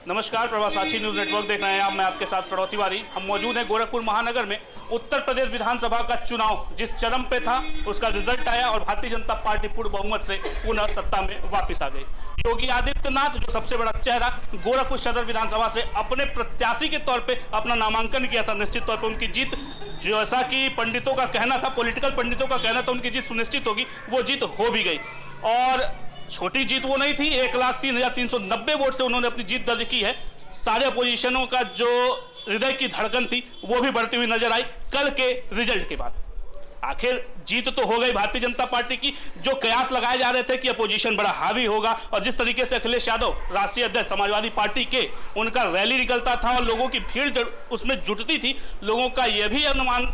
नमस्कार, प्रवासाची news network देख रहे हैं आप। मैं आपके साथ प्रणव तिवारी। हम मौजूद हैं गोरखपुर महानगर में। उत्तर प्रदेश विधानसभा का चुनाव जिस चरम पे था उसका रिजल्ट आया और भारतीय जनता पार्टी पूर्ण बहुमत से पुनः सत्ता में वापस आ गई। योगी आदित्यनाथ जो सबसे बड़ा चेहरा गोरखपुर सदर विधानसभा से अपने प्रत्याशी के तौर पे अपना नामांकन किया था, निश्चित तौर पर उनकी जीत, जैसा कि पंडितों का कहना था, पॉलिटिकल पंडितों का कहना था, उनकी जीत सुनिश्चित होगी, वो जीत हो भी गई। और छोटी जीत वो नहीं थी, 1,03,390 वोट से उन्होंने अपनी जीत दर्ज की है। सारे अपोजिशनों का जो हृदय की धड़कन थी वो भी बढ़ती हुई नजर आई कल के रिजल्ट के बाद। आखिर जीत तो हो गई भारतीय जनता पार्टी की। जो कयास लगाए जा रहे थे कि अपोजिशन बड़ा हावी होगा और जिस तरीके से अखिलेश यादव राष्ट्रीय अध्यक्ष समाजवादी पार्टी के, उनका रैली निकलता था और लोगों की भीड़ उसमें जुटती थी, लोगों का यह भी अनुमान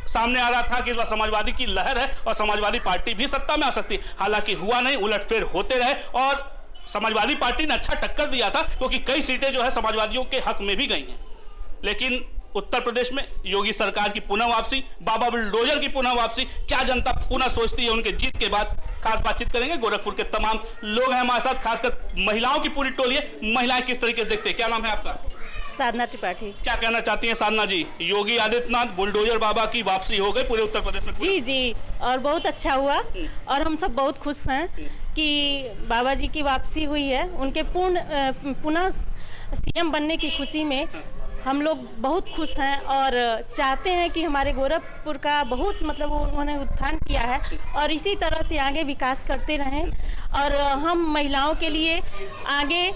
सामने आ रहा था कि इस बार समाजवादी की लहर है और समाजवादी पार्टी भी सत्ता में आ सकती है। हालांकि हुआ नहीं, उलटफेर होते रहे और समाजवादी पार्टी ने अच्छा टक्कर दिया था क्योंकि कई सीटें जो है समाजवादियों के हक में भी गई हैं। लेकिन उत्तर प्रदेश में योगी सरकार की पुनः वापसी, बाबा बुलडोजर की पुनः वापसी, क्या जनता पुनः सोचती है उनके जीत के बाद, खास बातचीत करेंगे। गोरखपुर के तमाम लोग हैं हमारे साथ, खासकर महिलाओं की पूरी टोली है। महिलाएं किस तरीके से देखते हैं? क्या नाम है आपका? साधना त्रिपाठी। क्या कहना चाहती हैं साधना जी? योगी आदित्यनाथ बुलडोजर बाबा की वापसी हो गई पूरे उत्तर प्रदेश में। जी, और बहुत अच्छा हुआ और हम सब बहुत खुश हैं कि बाबा जी की वापसी हुई है। उनके पुनः सीएम बनने की खुशी में हम लोग बहुत खुश हैं और चाहते हैं कि हमारे गोरखपुर का बहुत उन्होंने उत्थान किया है और इसी तरह से आगे विकास करते रहें और हम महिलाओं के लिए आगे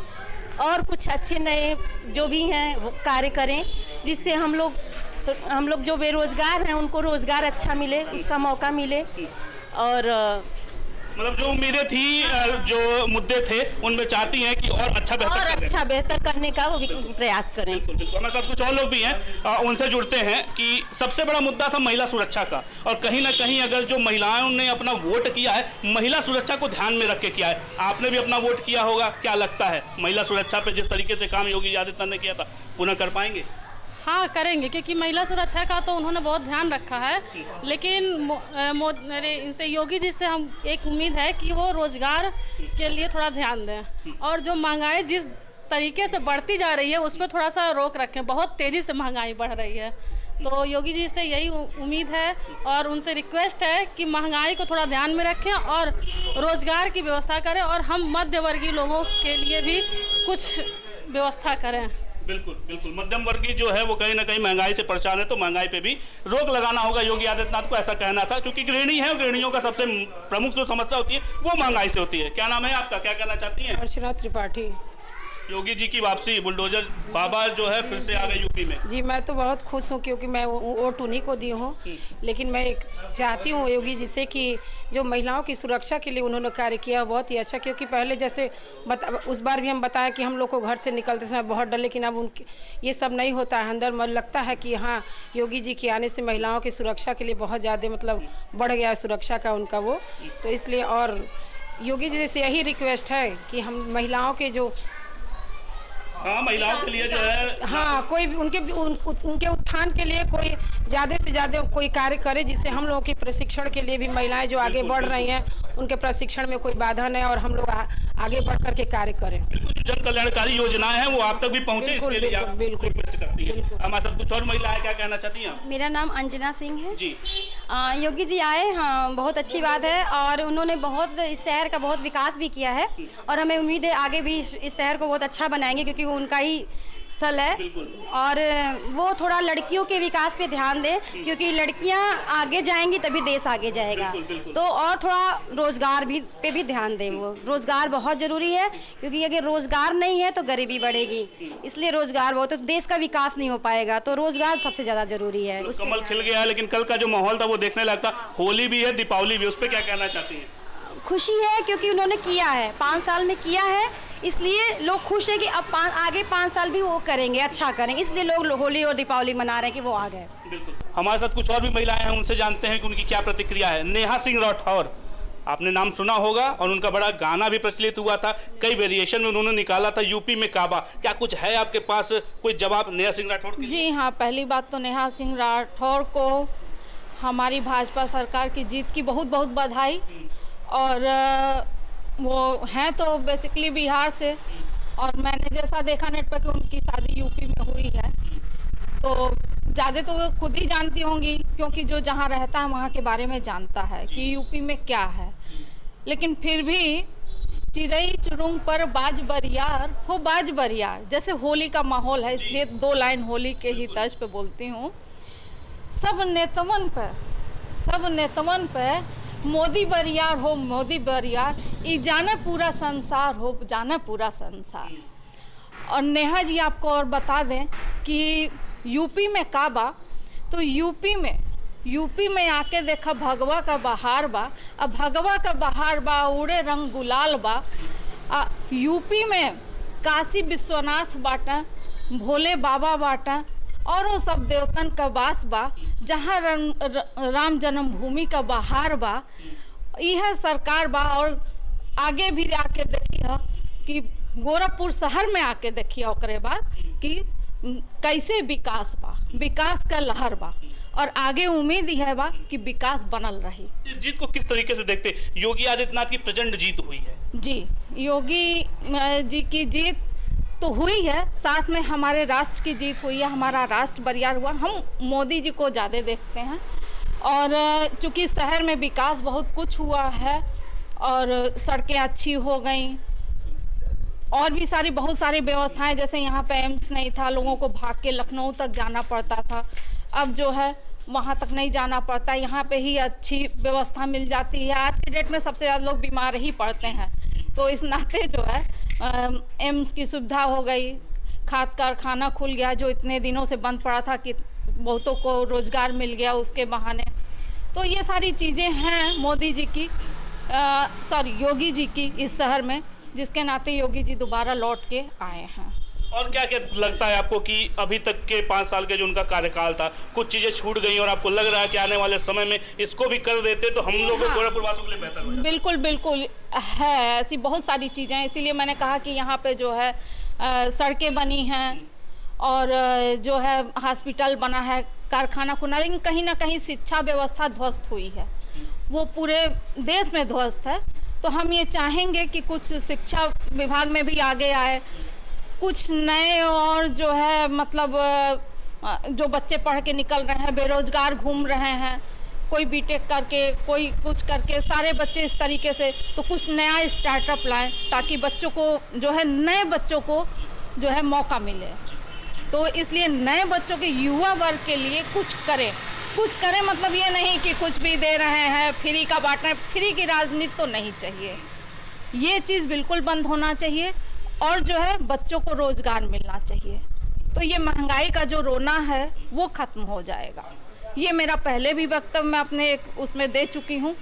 और कुछ अच्छे नए जो भी हैं वो कार्य करें, जिससे हम लोग जो बेरोजगार हैं उनको रोजगार अच्छा मिले, उसका मौका मिले। और जो उम्मीदें थी, जो मुद्दे थे, उनमें चाहती हैं कि और अच्छा बेहतर करने का वो प्रयास करें। बिल्कुल। हमारे साथ कुछ और लोग भी हैं, उनसे जुड़ते हैं कि सबसे बड़ा मुद्दा था महिला सुरक्षा का और कहीं ना कहीं अगर जो महिलाओं ने अपना वोट किया है, महिला सुरक्षा को ध्यान में रख के किया है। आपने भी अपना वोट किया होगा, क्या लगता है महिला सुरक्षा पे जिस तरीके से काम योगी आदित्यनाथ ने किया था पुनः कर पाएंगे? हाँ, करेंगे, क्योंकि महिला सुरक्षा का तो उन्होंने बहुत ध्यान रखा है। लेकिन इनसे योगी जी से हम एक उम्मीद है कि वो रोजगार के लिए थोड़ा ध्यान दें और जो महंगाई जिस तरीके से बढ़ती जा रही है उस पर थोड़ा सा रोक रखें। बहुत तेज़ी से महंगाई बढ़ रही है, तो योगी जी से यही उम्मीद है और उनसे रिक्वेस्ट है कि महंगाई को थोड़ा ध्यान में रखें और रोजगार की व्यवस्था करें और हम मध्यवर्गीय लोगों के लिए भी कुछ व्यवस्था करें। बिल्कुल बिल्कुल। मध्यम वर्गीय जो है वो कहीं ना कहीं महंगाई से परेशान है, तो महंगाई पे भी रोक लगाना होगा योगी आदित्यनाथ को, ऐसा कहना था। क्योंकि गृहिणी है, गृहिणियों का सबसे प्रमुख जो समस्या होती है वो महंगाई से होती है। क्या नाम है आपका? क्या कहना चाहती हैं? अर्चना त्रिपाठी। योगी जी की वापसी, बुलडोजर बाबा जो है फिर से आ गए यूपी में। जी, मैं तो बहुत खुश हूँ क्योंकि मैं वोट उन्हीं को दी हूँ। लेकिन मैं चाहती हूँ योगी जी से कि जो महिलाओं की सुरक्षा के लिए उन्होंने कार्य किया बहुत ही अच्छा, क्योंकि पहले जैसे उस बार भी हम बताया कि हम लोग को घर से निकलते समय बहुत डर, लेकिन अब उनके ये सब नहीं होता है। अंदर मन लगता है कि हाँ, योगी जी के आने से महिलाओं की सुरक्षा के लिए बहुत ज़्यादा बढ़ गया सुरक्षा का उनका वो। तो इसलिए और योगी जी से यही रिक्वेस्ट है कि हम महिलाओं के जो महिलाओं के लिए जो है कोई उनके उत्थान के लिए कोई ज़्यादा से ज़्यादा कोई कार्य करे, जिससे हम लोगों के प्रशिक्षण के लिए भी महिलाएं जो आगे बढ़ रही हैं उनके प्रशिक्षण में कोई बाधा नहीं और हम लोग आगे बढ़ कर के कार्य करें। जन कल्याणकारी योजनाएं हैं वो आप तक भी पहुंचे, इसके लिए आप रिक्वेस्ट करती है। हमारे साथ कुछ और महिलाएं, क्या कहना चाहती हैं? मेरा नाम अंजना सिंह है जी। योगी जी आए, हाँ, बहुत अच्छी बात है और उन्होंने बहुत इस शहर का बहुत विकास भी किया है और हमें उम्मीद है आगे भी इस शहर को बहुत अच्छा बनाएंगे, क्योंकि उनका ही स्थल है। और वो थोड़ा लड़कियों के विकास पे ध्यान दें, क्योंकि लड़कियां आगे जाएंगी तभी देश आगे जाएगा। तो और थोड़ा रोजगार पे भी ध्यान दें। वो रोजगार बहुत ज़रूरी है, क्योंकि अगर रोजगार नहीं है तो गरीबी बढ़ेगी, इसलिए रोजगार बहुत, तो देश का विकास नहीं हो पाएगा। तो रोजगार सबसे ज़्यादा ज़रूरी है। कमल खिल गया है, लेकिन कल का जो माहौल था वो देखने लगता। होली भी है, दीपावली भी, उस पर क्या कहना चाहती हैं? खुशी है क्योंकि उन्होंने किया है, 5 साल में किया है, इसलिए लोग खुश है कि अब आगे 5 साल भी वो करेंगे, अच्छा करेंगे, इसलिए लोग होली और दीपावली मना रहे हैं कि वो आ गए। बिल्कुल। हमारे साथ कुछ और भी महिलाएं हैं, उनसे जानते हैं कि उनकी क्या प्रतिक्रिया है। नेहा सिंह राठौर, आपने नाम सुना होगा और उनका बड़ा गाना भी प्रचलित हुआ था, कई वेरिएशन में उन्होंने निकाला था, यूपी में काबा। क्या कुछ है आपके पास कोई जवाब नेहा सिंह राठौर के लिए? जी हाँ, पहली बात तो नेहा सिंह राठौर को हमारी भाजपा सरकार की जीत की बहुत बहुत बधाई। और वो हैं तो बेसिकली बिहार से, और मैंने जैसा देखा नेट पर कि उनकी शादी यूपी में हुई है, तो ज़्यादा तो वो खुद ही जानती होंगी, क्योंकि जो जहाँ रहता है वहाँ के बारे में जानता है कि यूपी में क्या है। लेकिन फिर भी चिड़ई चुरुंग पर बाज बरियार हो बाज बरियार, जैसे होली का माहौल है, इसलिए 2 लाइन होली के ही तर्ज पे बोलती हूँ। सब नेतवन पे मोदी बरियार हो मोदी बरियार, ई जाने पूरा संसार हो जाने पूरा संसार। और नेहा जी आपको और बता दें कि यूपी में का बा, तो यूपी में आके देखा भगवा का बहार बा, अब भगवा का बहार बा उड़े रंग गुलाल बा। यूपी में काशी विश्वनाथ बाटा, भोले बाबा बाटा, और वो सब देवतन का वास बा, जहाँ राम जन्मभूमि का बहार बा। यह सरकार बा। और आगे भी आके देखिए कि गोरखपुर शहर में आके देखिए ओकरे बाद कि कैसे विकास बा, विकास का लहर बा, और आगे उम्मीद ही है बा कि विकास बनल रही। इस जीत को किस तरीके से देखते? योगी आदित्यनाथ की प्रचंड जीत हुई है। जी, योगी जी की जीत तो हुई है, साथ में हमारे राष्ट्र की जीत हुई है, हमारा राष्ट्र बरियार हुआ। हम मोदी जी को ज़्यादा देखते हैं, और चूँकि शहर में विकास बहुत कुछ हुआ है और सड़कें अच्छी हो गई, और भी बहुत सारी व्यवस्थाएं, जैसे यहाँ पे एम्स नहीं था, लोगों को भाग के लखनऊ तक जाना पड़ता था, अब जो है वहाँ तक नहीं जाना पड़ता, यहाँ पे ही अच्छी व्यवस्था मिल जाती है। आज के डेट में सबसे ज़्यादा लोग बीमार ही पड़ते हैं, तो इस नाते जो है एम्स की सुविधा हो गई, खाद कारखाना खुल गया जो इतने दिनों से बंद पड़ा था, कि बहुतों को रोज़गार मिल गया उसके बहाने। तो ये सारी चीज़ें हैं मोदी जी की योगी जी की इस शहर में, जिसके नाते योगी जी दोबारा लौट के आए हैं। और क्या क्या लगता है आपको कि अभी तक के 5 साल के जो उनका कार्यकाल था, कुछ चीज़ें छूट गई और आपको लग रहा है कि आने वाले समय में इसको भी कर देते तो हम लोग गोरखपुर वासियों के लिए बेहतर हो? बिल्कुल बिल्कुल है, ऐसी बहुत सारी चीज़ें हैं। इसीलिए मैंने कहा कि यहाँ पे जो है सड़कें बनी हैं, और जो है हॉस्पिटल बना है, कारखाना खुला, लेकिन कहीं ना कहीं शिक्षा व्यवस्था ध्वस्त हुई है, वो पूरे देश में ध्वस्त है। तो हम ये चाहेंगे कि कुछ शिक्षा विभाग में भी आगे आए, कुछ नए, और जो है मतलब जो बच्चे पढ़ के निकल रहे हैं, बेरोजगार घूम रहे हैं, कोई बीटेक करके, कोई कुछ करके, सारे बच्चे इस तरीके से, तो कुछ नया स्टार्टअप लाएं, ताकि बच्चों को जो है, नए बच्चों को जो है मौका मिले। तो इसलिए नए बच्चों के, युवा वर्ग के लिए कुछ करें मतलब ये नहीं कि कुछ भी दे रहे हैं, फ्री का बांट रहे हैं। फ्री की राजनीति तो नहीं चाहिए, ये चीज़ बिल्कुल बंद होना चाहिए, और जो है बच्चों को रोज़गार मिलना चाहिए। तो ये महंगाई का जो रोना है वो ख़त्म हो जाएगा। ये मेरा पहले भी वक्तव्य मैं अपने एक उसमें दे चुकी हूँ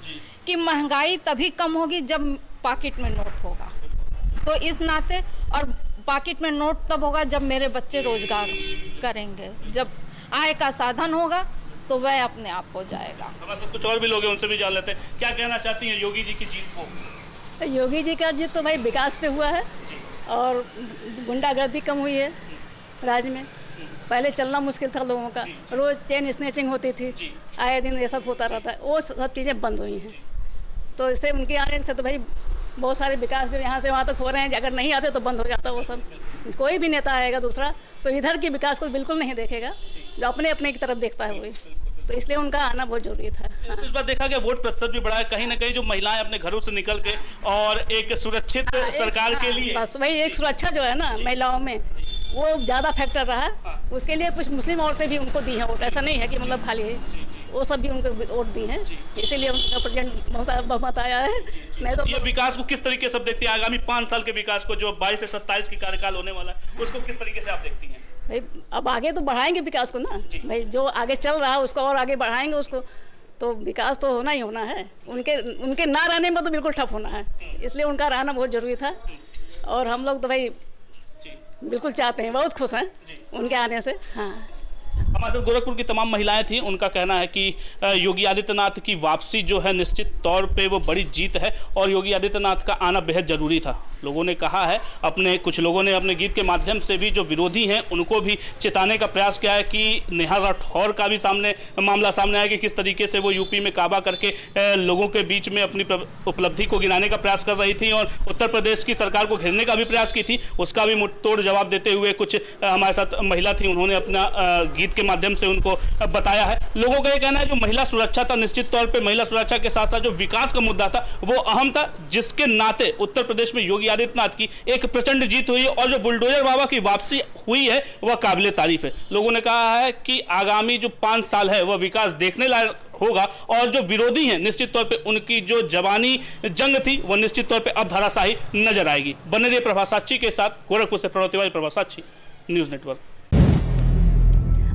कि महंगाई तभी कम होगी जब पॉकेट में नोट होगा। तो इस नाते, और पॉकेट में नोट तब होगा जब मेरे बच्चे रोज़गार करेंगे, जब आय का साधन होगा तो वह अपने आप हो जाएगा। हमारे साथ कुछ और भी लोग हैं, उनसे भी जान लेते हैं। क्या कहना चाहती हैं योगी जी की जीत को? योगी जी का जीत तो भाई विकास पे हुआ है, और गुंडागर्दी कम हुई है राज्य में। पहले चलना मुश्किल था लोगों का, रोज़ चेन स्नैचिंग होती थी, आए दिन ये सब होता रहता है, वो सब चीज़ें बंद हुई हैं। तो इससे उनके आने से तो भाई बहुत सारे विकास जो यहाँ से वहाँ तक हो रहे हैं, अगर नहीं आते तो बंद हो जाता वो सब। कोई भी नेता आएगा दूसरा तो इधर के विकास को बिल्कुल नहीं देखेगा, जो अपने अपने की तरफ देखता है वही। तो इसलिए उनका आना बहुत जरूरी था। हाँ। इस बार देखा गया वोट प्रतिशत भी बढ़ा है, कहीं ना कहीं जो महिलाएं अपने घरों से निकल के और एक सुरक्षित सरकार के लिए, बस वही एक सुरक्षा जो है ना महिलाओं में, वो ज़्यादा फैक्टर रहा। उसके लिए कुछ मुस्लिम औरतें भी उनको दी हैं वोट, ऐसा नहीं है कि मतलब खाली है, वो सब भी उनको वोट दी हैं, इसीलिए उनका प्रेजेंट बहुमत आया है। मैं तो ये विकास को किस तरीके से देखती हैं, आगामी 5 साल के विकास को, जो 22 से 27 की कार्यकाल होने वाला है, उसको किस तरीके से आप देखती हैं? भाई अब आगे तो बढ़ाएंगे विकास को ना भाई, जो आगे चल रहा है उसको और आगे बढ़ाएंगे उसको, तो विकास तो होना ही होना है। उनके ना रहने में तो बिल्कुल ठप होना है, इसलिए उनका रहना बहुत ज़रूरी था। और हम लोग तो भाई बिल्कुल चाहते हैं, बहुत खुश हैं उनके आने से। हाँ, हमारे साथ गोरखपुर की तमाम महिलाएं थी, उनका कहना है कि योगी आदित्यनाथ की वापसी जो है निश्चित तौर पे वो बड़ी जीत है और योगी आदित्यनाथ का आना बेहद ज़रूरी था। लोगों ने कहा है, कुछ लोगों ने अपने गीत के माध्यम से भी जो विरोधी हैं उनको भी चेताने का प्रयास किया है कि नेहा राठौर का भी मामला सामने आया कि किस तरीके से वो यूपी में काबा करके लोगों के बीच में अपनी उपलब्धि को गिनाने का प्रयास कर रही थी और उत्तर प्रदेश की सरकार को घेरने का भी प्रयास की थी। उसका भी मुंहतोड़ जवाब देते हुए कुछ हमारे साथ महिला थी, उन्होंने अपना गीत के माध्यम से उनको बताया है। लोगों का ये कहना है जो महिला सुरक्षा था, निश्चित तौर पे महिला सुरक्षा के साथ साथ जो विकास का मुद्दा था वो अहम था, जिसके नाते उत्तर प्रदेश में योगी आदित्यनाथ की एक प्रचंड जीत हुई है और जो बुलडोजर बाबा की वापसी हुई है वह काबिले तारीफ है। लोगों ने कहा है कि आगामी जो 5 साल है वह विकास देखने लायक होगा और जो विरोधी हैं निश्चित तौर पे उनकी जो जवानी जंग थी वह निश्चित तौर पे अब धराशायी नजर आएगी। बने रहिए प्रभा साक्षी के साथ, गोरखपुर से प्रणव तिवारी, प्रभा साक्षी, न्यूज़ नेटवर्क।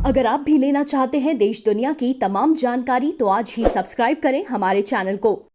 अगर आप भी लेना चाहते हैं देश दुनिया की तमाम जानकारी तो आज ही सब्सक्राइब करें हमारे चैनल को।